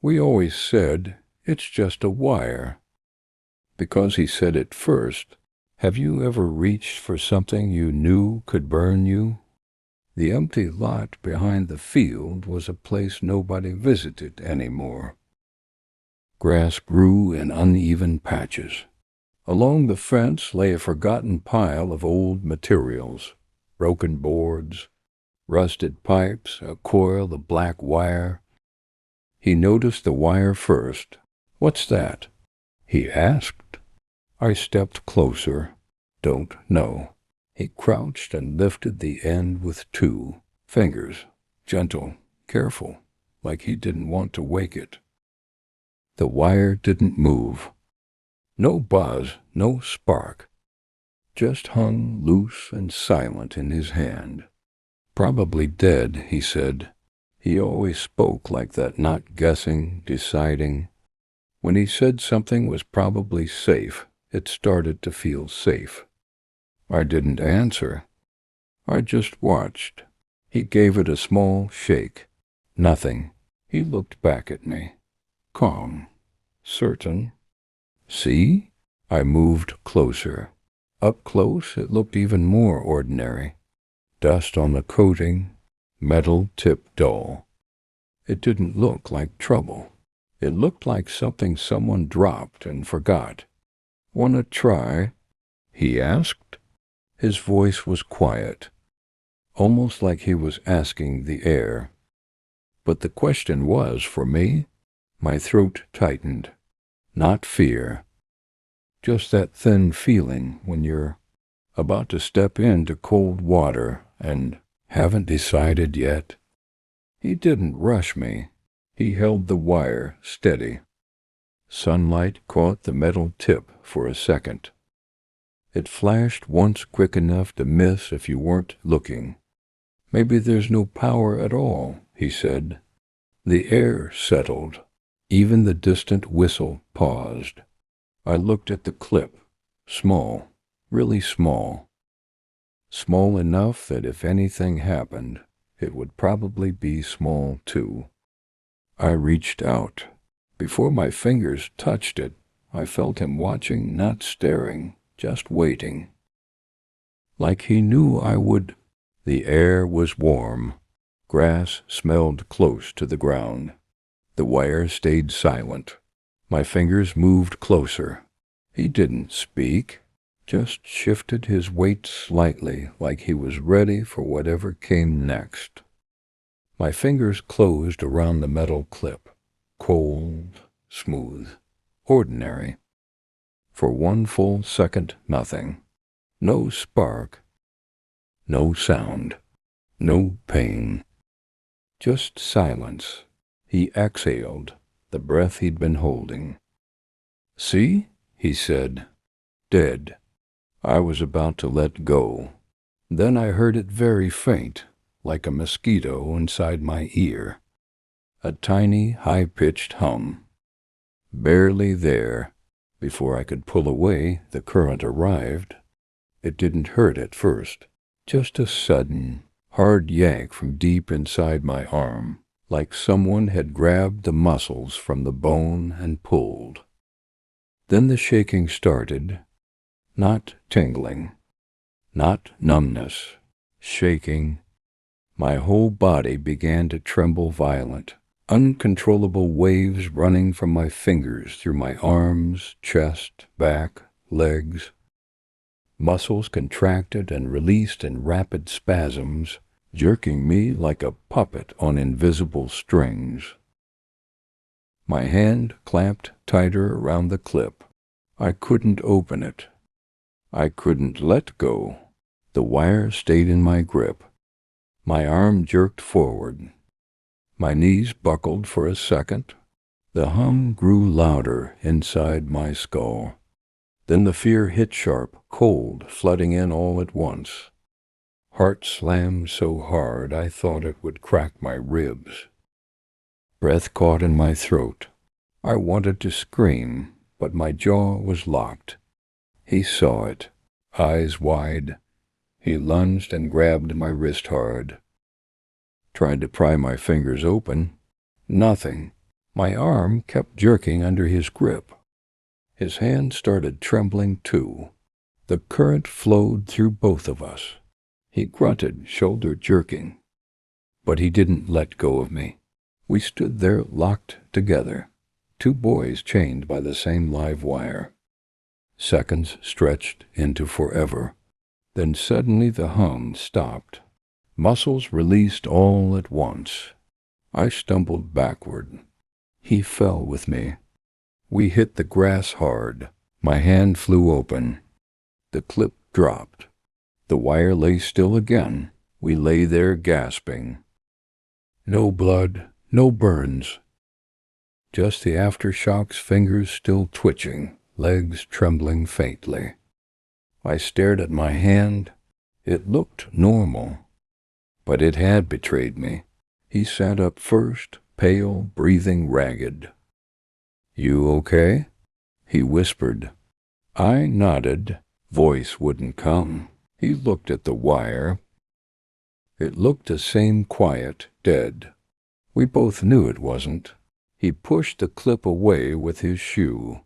We always said, it's just a wire. Because he said it first, have you ever reached for something you knew could burn you? The empty lot behind the field was a place nobody visited anymore. Grass grew in uneven patches. Along the fence lay a forgotten pile of old materials, broken boards, rusted pipes, a coil of black wire. He noticed the wire first. "What's that?" he asked. I stepped closer. "Don't know." He crouched and lifted the end with 2 fingers, gentle, careful, like he didn't want to wake it. The wire didn't move. No buzz, no spark. Just hung loose and silent in his hand. "Probably dead," he said. He always spoke like that, not guessing, deciding. When he said something was probably safe, it started to feel safe. I didn't answer. I just watched. He gave it a small shake. Nothing. He looked back at me. Calm. Certain. "See?" I moved closer. Up close, it looked even more ordinary. Dust on the coating, metal tip dull. It didn't look like trouble. It looked like something someone dropped and forgot. "Wanna try?" he asked. His voice was quiet, almost like he was asking the air. But the question was for me. My throat tightened. Not fear. Just that thin feeling when you're about to step into cold water and haven't decided yet. He didn't rush me. He held the wire steady. Sunlight caught the metal tip for a second. It flashed once quick enough to miss if you weren't looking. "Maybe there's no power at all," he said. The air settled. Even the distant whistle paused. I looked at the clip. Small, really small. Small enough that if anything happened, it would probably be small too. I reached out. Before my fingers touched it, I felt him watching, not staring, just waiting. Like he knew I would. The air was warm. Grass smelled close to the ground. The wire stayed silent. My fingers moved closer. He didn't speak, just shifted his weight slightly like he was ready for whatever came next. My fingers closed around the metal clip. Cold, smooth, ordinary. For 1 full second, nothing. No spark. No sound. No pain. Just silence. He exhaled, the breath he'd been holding. "See?" he said. "Dead." I was about to let go. Then I heard it very faint, like a mosquito inside my ear. A tiny, high-pitched hum. Barely there. Before I could pull away, the current arrived. It didn't hurt at first. Just a sudden, hard yank from deep inside my arm, like someone had grabbed the muscles from the bone and pulled. Then the shaking started. Not tingling. Not numbness. Shaking. My whole body began to tremble violent. Uncontrollable waves running from my fingers through my arms, chest, back, legs. Muscles contracted and released in rapid spasms, jerking me like a puppet on invisible strings. My hand clamped tighter around the clip. I couldn't open it. I couldn't let go. The wire stayed in my grip. My arm jerked forward. My knees buckled for a second. The hum grew louder inside my skull. Then the fear hit sharp, cold, flooding in all at once. Heart slammed so hard I thought it would crack my ribs. Breath caught in my throat. I wanted to scream, but my jaw was locked. He saw it, eyes wide. He lunged and grabbed my wrist hard. Tried to pry my fingers open. Nothing. My arm kept jerking under his grip. His hand started trembling too. The current flowed through both of us. He grunted, shoulder jerking. But he didn't let go of me. We stood there locked together, two boys chained by the same live wire. Seconds stretched into forever. Then suddenly the hum stopped. Muscles released all at once. I stumbled backward. He fell with me. We hit the grass hard. My hand flew open. The clip dropped. The wire lay still again. We lay there gasping. No blood, no burns. Just the aftershocks, fingers still twitching, legs trembling faintly. I stared at my hand. It looked normal. But it had betrayed me. He sat up first, pale, breathing ragged. "You okay?" he whispered. I nodded. Voice wouldn't come. He looked at the wire. It looked the same, quiet, dead. We both knew it wasn't. He pushed the clip away with his shoe.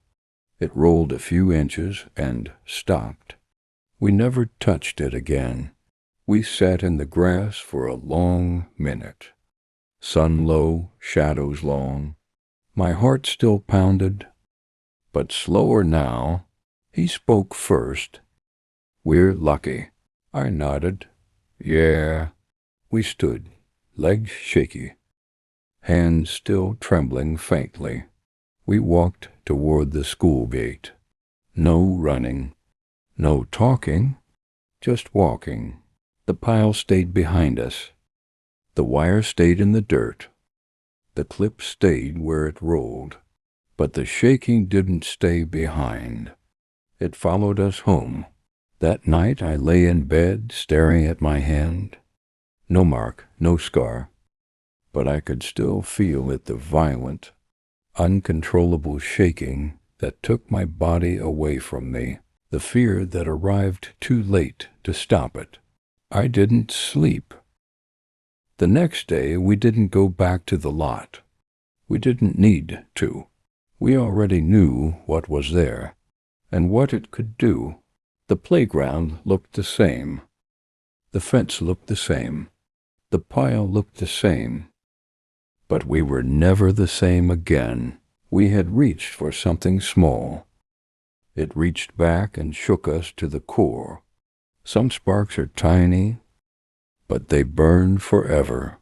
It rolled a few inches and stopped. We never touched it again. We sat in the grass for a long minute. Sun low, shadows long. My heart still pounded, but slower now. He spoke first. "We're lucky." I nodded. "Yeah." We stood, legs shaky, hands still trembling faintly. We walked toward the school gate. No running, no talking, just walking. The pile stayed behind us. The wire stayed in the dirt. The clip stayed where it rolled. But the shaking didn't stay behind. It followed us home. That night I lay in bed, staring at my hand. No mark, no scar. But I could still feel it, the violent, uncontrollable shaking that took my body away from me, the fear that arrived too late to stop it. I didn't sleep. The next day we didn't go back to the lot. We didn't need to. We already knew what was there, and what it could do. The playground looked the same. The fence looked the same. The pile looked the same. But we were never the same again. We had reached for something small. It reached back and shook us to the core. Some sparks are tiny, but they burn forever.